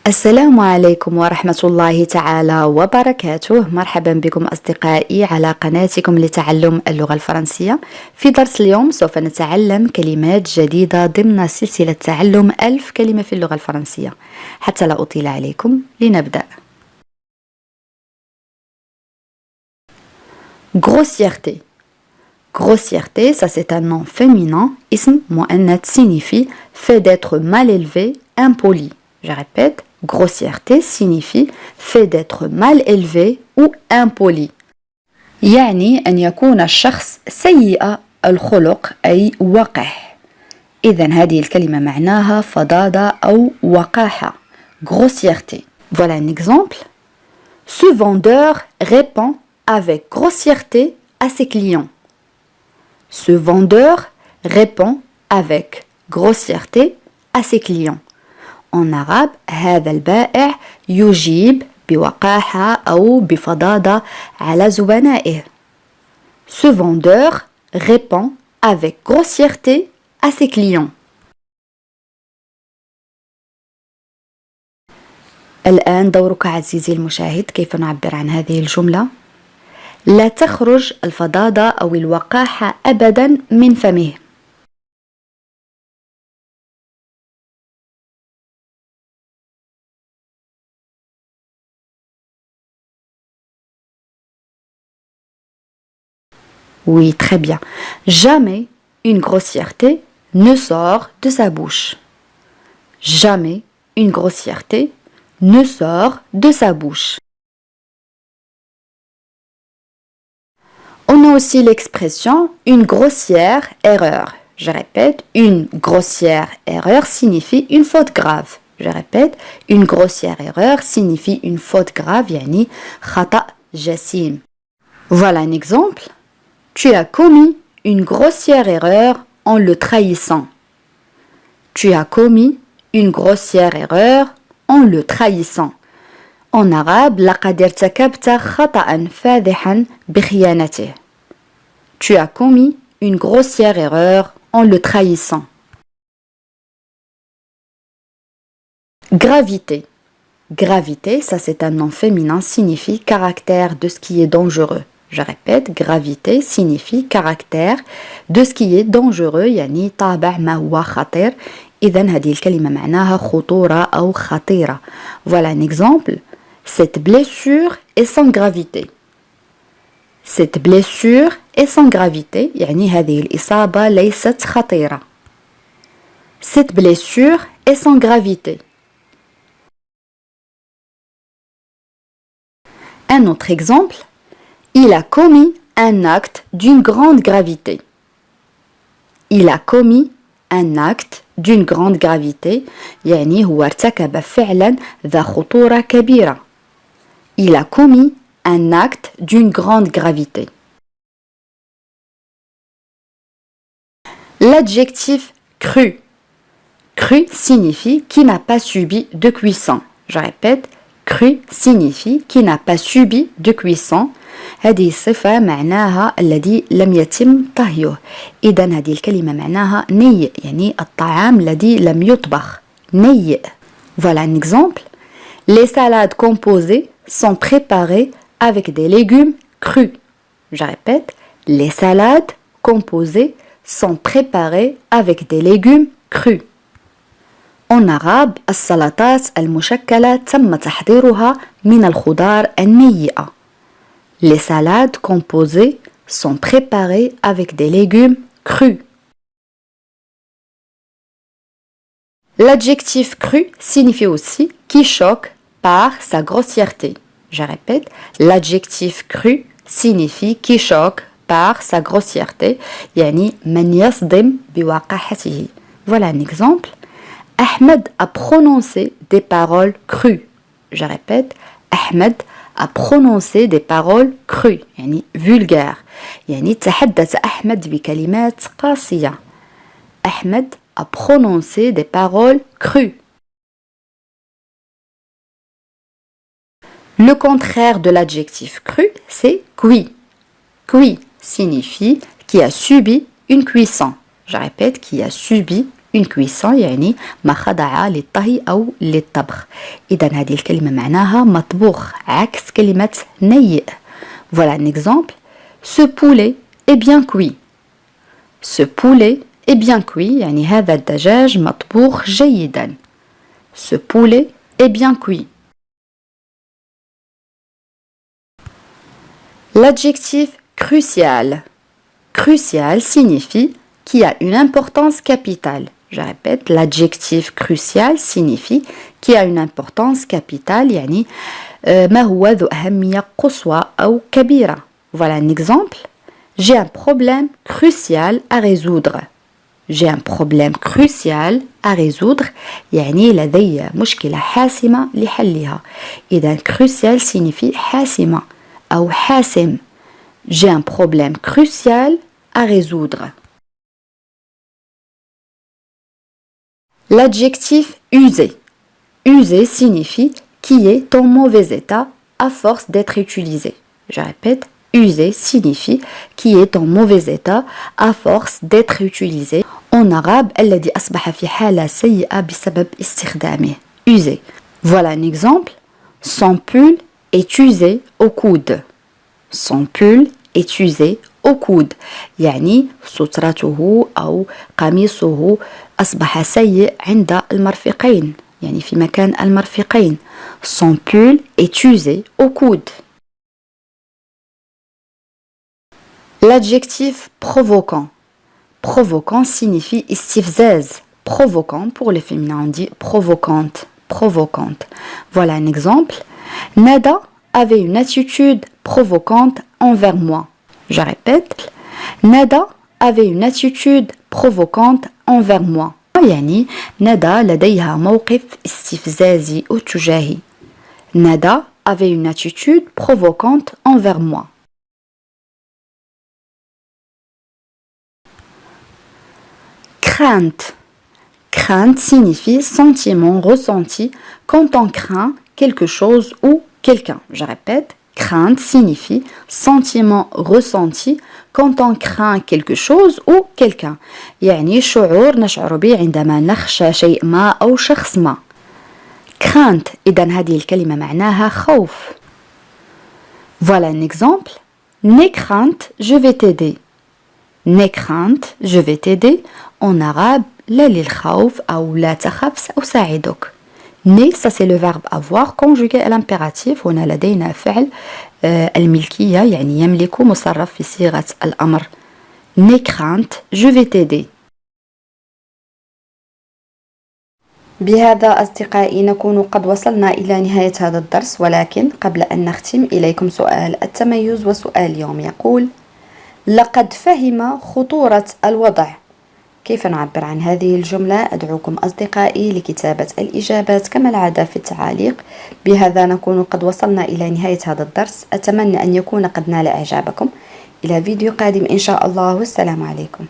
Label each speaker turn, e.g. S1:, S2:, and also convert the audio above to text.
S1: السلام عليكم ورحمة الله تعالى وبركاته. مرحبا بكم أصدقائي على قناتكم لتعلم اللغة الفرنسية. في درس اليوم سوف نتعلم كلمات جديدة ضمن سلسلة تعلم 1000 كلمة في اللغة الفرنسية. حتى لا أطيل عليكم لنبدأ. Grossièreté. Grossièreté, ça c'est un nom féminin. اسم مؤنث signifie fait d'être mal élevé, impoli. Je répète, grossièreté signifie fait d'être mal élevé ou impoli. يعني أن يكون الشخص سيء الخلق أي وقح. إذن هذه الكلمة معناها فظاظة أو وقاحة. Grossièreté. Voilà un exemple. Ce vendeur répond avec grossièreté à ses clients. Ce vendeur répond avec grossièreté à ses clients. En arabe, هذا البائع يجيب بوقاحة أو بفظاظة على زبنائه. Ce vendeur répond avec grossièreté à ses clients. الآن دورك عزيزي المشاهد، كيف نعبر عن هذه الجملة؟ لا تخرج الفظاظة أو الوقاحة أبدا من فمه. Oui, très bien. Jamais une grossièreté ne sort de sa bouche. Jamais une grossièreté ne sort de sa bouche. On a aussi l'expression une grossière erreur. Je répète, une grossière erreur signifie une faute grave. Je répète, une grossière erreur signifie une faute grave, yani khata jassim. Voilà un exemple. Tu as commis une grossière erreur en le trahissant. Tu as commis une grossière erreur en le trahissant. En arabe, لقد ارتكبت خطأ فادحا بخيانته. Tu as commis une grossière erreur en le trahissant. Gravité. Gravité, ça c'est un nom féminin, signifie caractère de ce qui est dangereux. Je répète, gravité signifie caractère de ce qui est dangereux, يعني طابع ما هو خطير. إذن هذه الكلمة معناها خطورة أو خطيرة. Voilà un exemple. Cette blessure est sans gravité. Cette blessure est sans gravité, يعني هذه الإصابة ليست خطيرة. Cette blessure est sans gravité. Un autre exemple. Il a commis un acte d'une grande gravité. Il a commis un acte d'une grande gravité, يعني هو ارتكب فعلا ذا خطورة كبيرة. Il a commis un acte d'une grande gravité. L'adjectif cru. Cru signifie qui n'a pas subi de cuisson. Je répète, cru signifie qui n'a pas subi de cuisson. هذه الصفة معناها الذي لم يتم طهيه. إذن هذه الكلمة معناها نيء، يعني الطعام الذي لم يطبخ. نيء. Voilà un exemple. Les salades composées sont préparées avec des légumes crus. Je répète, les salades composées sont préparées avec des légumes crus. En arabe, السلطات المشكلة تم تحضيرها من الخضار النيئة. Les salades composées sont préparées avec des légumes crus. L'adjectif cru signifie aussi qui choque par sa grossièreté. Je répète, l'adjectif cru signifie qui choque par sa grossièreté, يعني من يصدم بوقاحته. Voilà un exemple. Ahmed a prononcé des paroles crues. Je répète, Ahmed a prononcé des paroles crues, يعني vulgaires. يعني تحدث أحمد بكلمات قاسية. Ahmed a prononcé des paroles crues. Le contraire de l'adjectif cru, c'est cuit. Cuit signifie qui a subi une cuisson. Je répète, qui a subi une cuisson يعني ما خضع للطهي أو للطبخ. إذا هذه الكلمة معناها مطبوخ عكس كلمة نيء. Voilà un exemple. Ce poulet est bien cuit. Ce poulet est bien cuit يعني هذا الدجاج مطبوخ جيدا. Ce poulet est bien cuit. L'adjectif crucial. Crucial signifie qui a une importance capitale. Je répète, l'adjectif crucial signifie qui a une importance capitale يعني ما هو ذو أهمية قصوى أو كبيرة. Voilà un exemple. J'ai un problème crucial à résoudre. J'ai un problème crucial à résoudre يعني لدي مشكلة حاسمة لحلها. إذا crucial signifie حاسمة أو حاسم. J'ai un problème crucial à résoudre. L'adjectif usé. Usé signifie qui est en mauvais état à force d'être utilisé. Je répète, usé signifie qui est en mauvais état à force d'être utilisé. En arabe, الذي أصبح في حالة سيئة بسبب استخدامه. Usé. Voilà un exemple. Son pull est usé au coude. Son pull est usé au coude. يعني سترته أو قميصه أصبح سيء عند المرفقين. يعني في مكان المرفقين. Son pull est usé au coude. L'adjectif provoquant. Provoquant signifie istifzaz. Provoquant, pour le féminin on dit provocante. Provocante. Voilà un exemple. Nada avait une attitude provocante envers moi. Je répète. Nada avait une attitude provocante envers moi. يعني ندى لديها موقف استفزازي تجاهي. Nada avait une attitude provocante envers moi. Crainte. Crainte signifie sentiment ressenti quand on craint quelque chose ou quelqu'un. Je répète, crainte signifie sentiment ressenti quand on craint quelque chose ou quelqu'un. يعني شعور نشعر به عندما نخشى شيء ما أو شخص ما. Crainte. إذن هذه الكلمة معناها خوف. Voilà un exemple. N'aie crainte, je vais t'aider. N'aie crainte, je vais t'aider. En arabe, لا للخوف أو لا تخف سأساعدك. N'aie, ça c'est le verbe avoir conjugué à l'impératif. هنا لدينا فعل الملكية يعني يملك مصرف في صيغة الأمر. N'aie crainte, je vais t'aider. بهذا أصدقائي نكون قد وصلنا إلى نهاية هذا الدرس، ولكن قبل أن نختم إليكم سؤال التميز وسؤال اليوم يقول: لقد فهم خطورة الوضع. كيف نعبر عن هذه الجملة؟ أدعوكم أصدقائي لكتابة الإجابات كما العادة في التعاليق. بهذا نكون قد وصلنا إلى نهاية هذا الدرس. أتمنى أن يكون قد نال إعجابكم. إلى فيديو قادم إن شاء الله، والسلام عليكم.